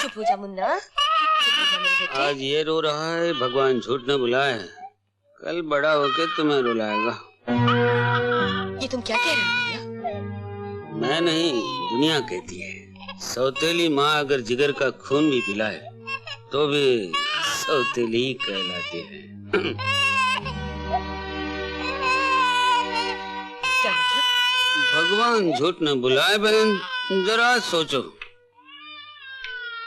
चुप हो जा मुन्ना, चुप हो जा मेरे बेटे। आज ये रो रहा है, भगवान झूठ न बुलाए, कल बड़ा होके तुम्हें रुलाएगा। ये तुम क्या कह रहे हो भैया? मैं नहीं, दुनिया कहती है। सौतेली माँ अगर जिगर का खून भी पिलाए तो भी सौतेली ही कहलाती है। क्या मतलब? भगवान झूठ न बुलाए बहन, जरा सोचो,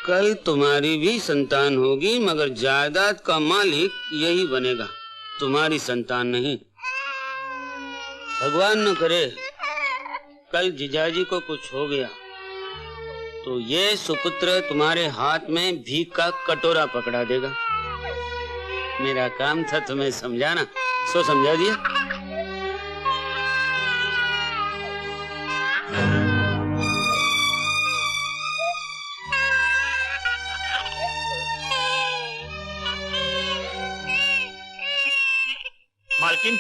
कल तुम्हारी भी संतान होगी, मगर जायदाद का मालिक यही बनेगा, तुम्हारी संतान नहीं। भगवान न करे कल जीजाजी को कुछ हो गया तो ये सुपुत्र तुम्हारे हाथ में भीख का कटोरा पकड़ा देगा। मेरा काम था तुम्हें समझाना, सो समझा दिया। मालकिन,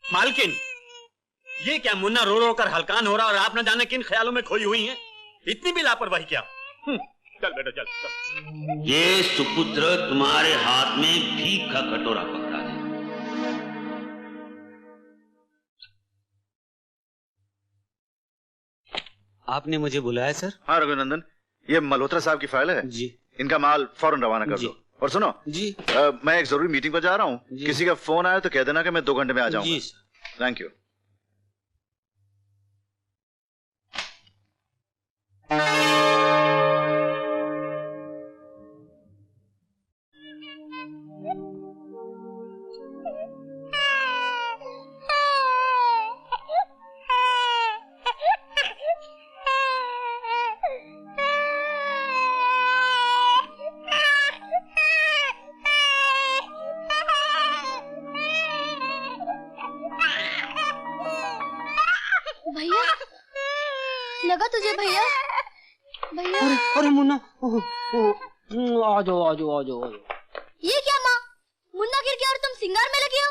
मालकिन, ये क्या मुन्ना रो रो कर हलकान हो रहा और आप न जाने किन ख्यालों में खोई हुई हैं? इतनी भी लापरवाही क्या? चल बेटा चल। ये सुपुत्र तुम्हारे हाथ में भीख का कटोरा पकड़ा दे। आपने मुझे बुलाया सर? हाँ रघुनंदन, ये मल्होत्रा साहब की फाइल है जी। इनका माल फौरन रवाना कर दो। और सुनो जी, मैं एक जरूरी मीटिंग पर जा रहा हूँ, किसी का फोन आया तो कह देना कि मैं 2 घंटे में आ जाऊंगा। जी सर। Thank you. भैया, लगा तुझे भैया? भैया अरे मुन्ना, आ जाओ आ जाओ आ जाओ। ये क्या माँ, मुन्ना गिर गया और तुम सिंगार में लगी हो?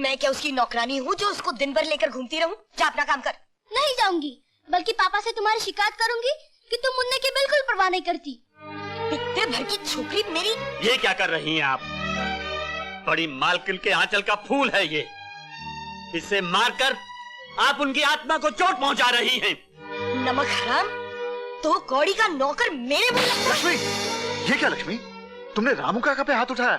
मैं क्या उसकी नौकरानी हूँ जो उसको दिन भर लेकर घूमती रहूं? जा अपना काम कर। नहीं जाऊंगी, बल्कि पापा से तुम्हारी शिकायत करूंगी कि तुम मुन्ने की बिल्कुल परवाह नहीं करती। इतने भर की छोकरी मेरी। ये क्या कर रही हैं आप? बड़ी मालकिन के आंचल का फूल है ये, इसे मारकर आप उनकी आत्मा को चोट पहुंचा रही हैं। नमक हराम, तो कौड़ी का नौकर मेरे मुंह लग। लक्ष्मी, ये क्या लक्ष्मी, तुमने रामू काका पे हाथ उठाया?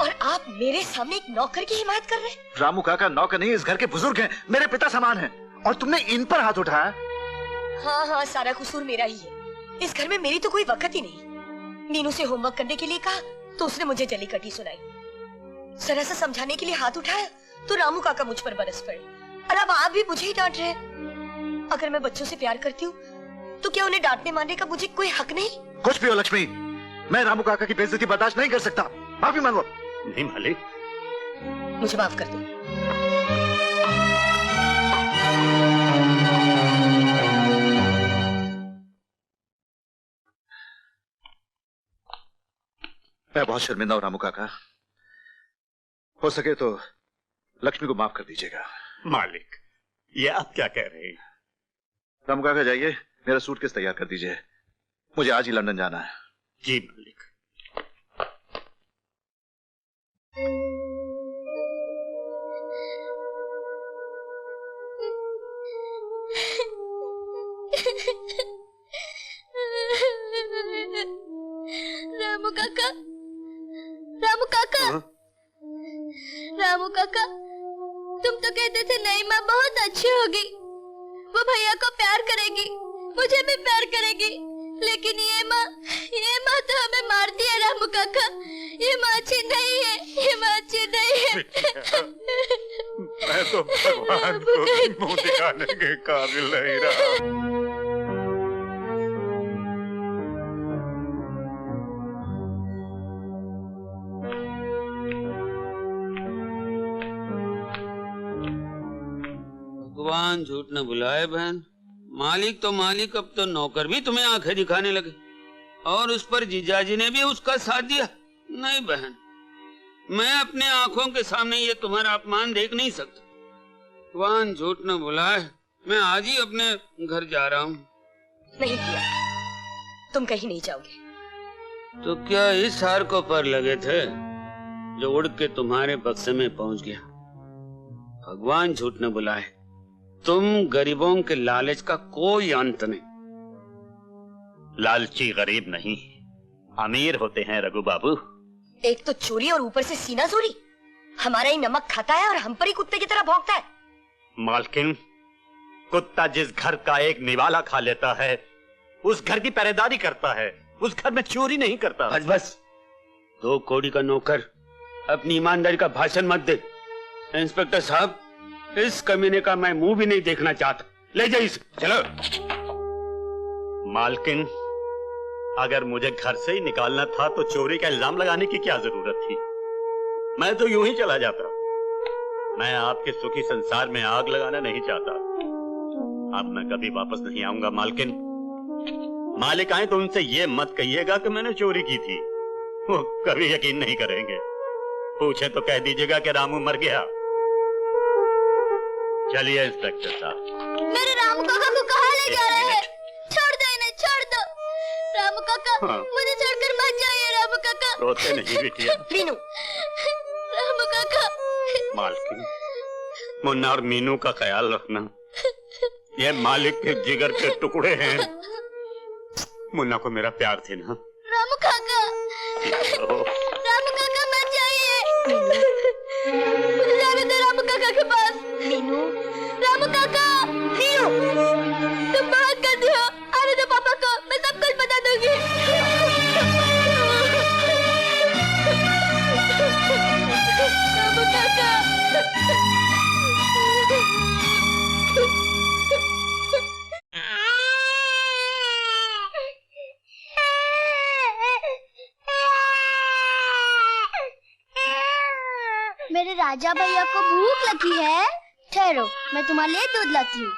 और आप मेरे सामने एक नौकर की हिमायत कर रहे हैं? रामू काका नौकर नहीं, इस घर के बुजुर्ग हैं, मेरे पिता समान हैं, और तुमने इन पर हाथ उठाया। हाँ हाँ, सारा कसूर मेरा ही है। इस घर में मेरी तो कोई वक्त ही नहीं। मीनू से होमवर्क करने के लिए कहा तो उसने मुझे जली कटी सुनाई। जरा सा समझाने के लिए हाथ उठाया तो रामू काका मुझ पर बरस पड़े। और अब आप भी मुझे ही डांट रहे हैं। अगर मैं बच्चों से प्यार करती हूँ तो क्या उन्हें डांटने मारने का मुझे कोई हक नहीं? कुछ भी हो लक्ष्मी, मैं रामू काका की बेइज्जती बर्दाश्त नहीं कर सकता। माफी मांगो। नहीं मालिक, मुझे माफ कर दो। मैं बहुत शर्मिंदा हूं रामू काका, हो सके तो लक्ष्मी को माफ कर दीजिएगा। मालिक, ये आप क्या कह रहे हैं? रामू काका जाइए, मेरा सूटकेस तैयार कर दीजिए, मुझे आज ही लंदन जाना है। जी मालिक। रामू काका, रामू काका, रामू काका, तुम तो कहते थे नई माँ बहुत अच्छी होगी, वो भैया को प्यार करेगी, मुझे भी प्यार करेगी, लेकिन ये माँ तो हमें मारती है। रामू काका, ये माँ अच्छी नहीं है, ये माँ अच्छी नहीं है। मैं तो भगवान को मुंह दिखाने के काबिल नहीं रहा। भगवान झूठ न बुलाए बहन, मालिक तो मालिक, अब तो नौकर भी तुम्हें आंखें दिखाने लगे, और उस पर जीजाजी ने भी उसका साथ दिया। नहीं बहन, मैं अपने आंखों के सामने ये तुम्हारा अपमान देख नहीं सकता। भगवान झूठ न बुलाए, मैं आज ही अपने घर जा रहा हूँ। नहीं किया, तुम कहीं नहीं जाओगे। तो क्या इस हार को पर लगे थे जो उड़ के तुम्हारे बक्से में पहुंच गया? भगवान झूठ न बुलाए, तुम गरीबों के लालच का कोई अंत नहीं। लालची गरीब नहीं, अमीर होते हैं रघु बाबू। एक तो चोरी और ऊपर से सीना चोरी। हमारा ही नमक खाता है और हम पर ही कुत्ते की तरह भौंकता है। मालकिन, कुत्ता जिस घर का एक निवाला खा लेता है उस घर की पहरेदारी करता है, उस घर में चोरी नहीं करता। बस बस, 2 कौड़ी का नौकर अपनी ईमानदारी का भाषण मत दे। इंस्पेक्टर साहब, इस कमीने का मैं मुंह भी नहीं देखना चाहता। ले जाइए इसे, चलो। मालकिन, अगर मुझे घर से ही निकालना था तो चोरी का इल्जाम लगाने की क्या जरूरत थी? मैं तो यूं ही चला जाता। मैं आपके सुखी संसार में आग लगाना नहीं चाहता। अब मैं कभी वापस नहीं आऊंगा मालकिन। मालिक आए तो उनसे ये मत कहिएगा कि मैंने चोरी की थी, वो कभी यकीन नहीं करेंगे। पूछे तो कह दीजिएगा कि रामू मर गया। चलिए इंस्पेक्टर साहब। मेरे रामू काका को कहाँ ले जा रहे हैं? छोड़ दो इन्हें, छोड़ दो। रामू काका, हाँ। मुझे छोड़कर मत जाइए रामू काका। रोते नहीं बिटिया। मीनू, रामू काका। मालकिन, मुन्ना और मीनू का ख्याल रखना। ये मालिक के जिगर के टुकड़े हैं। मुन्ना को मेरा प्यार थे ना। रामू काका, रामू काका मत जाइए। मुझे जाने दो रामू काका के पास। मीनू, रामू काका। मीनू, तुम बहुत गंदे हो। आने दो पापा को, मैं सब कुछ बता दूंगी। रामू काका। मेरे राजा भैया को भूख लगी है। ठहरो, मैं तुम्हारे लिए दूध लाती हूँ।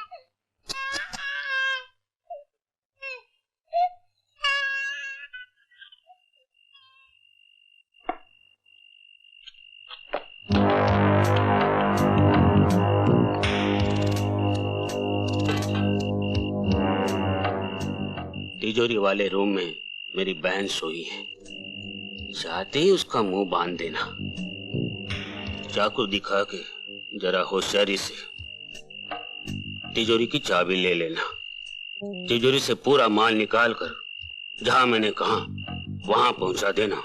तिजोरी वाले रूम में मेरी बहन सोई है। चाहते ही उसका मुंह बांध देना। चाकू दिखा के जरा होशियारी से तिजोरी की चाबी ले लेना। तिजोरी से पूरा माल निकाल कर जहां मैंने कहा वहां पहुंचा देना।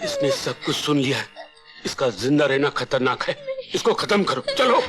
इसने सब कुछ सुन लिया है। इसका जिंदा रहना खतरनाक है। इसको खत्म करो, चलो।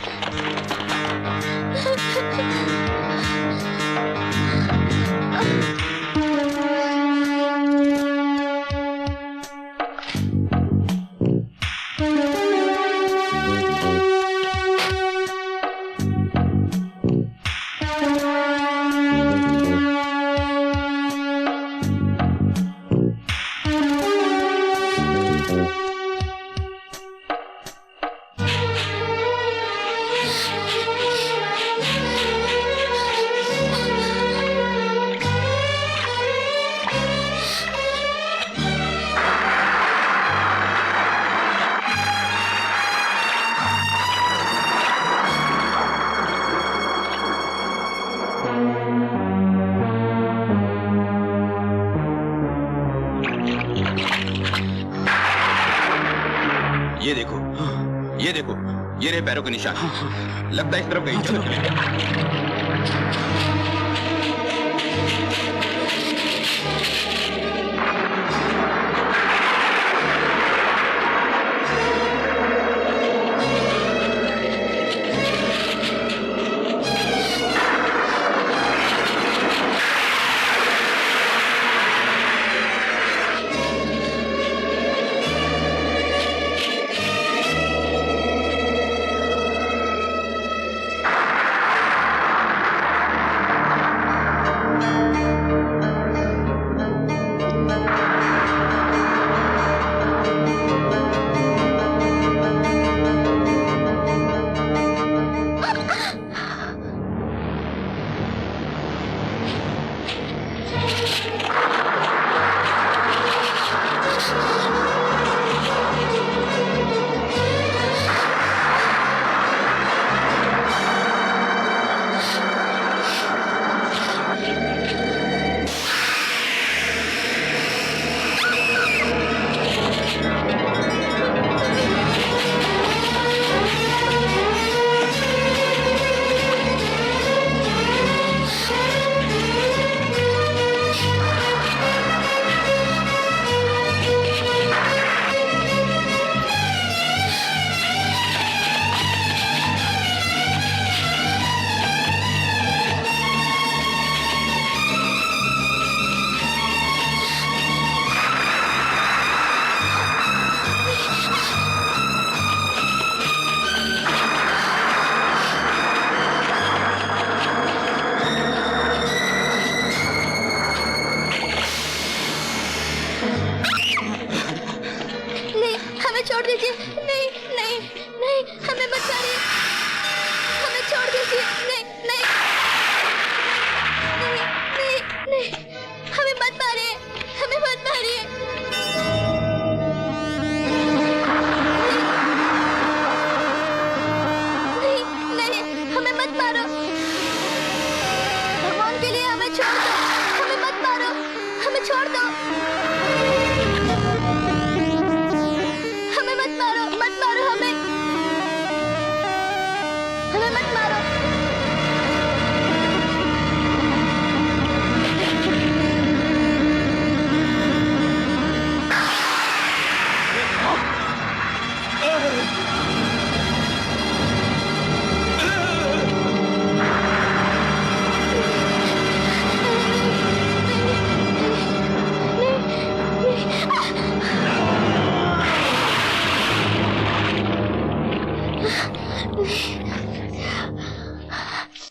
ये रहे पैरों के निशान। लगता है इस तरफ गई। चलो चलो।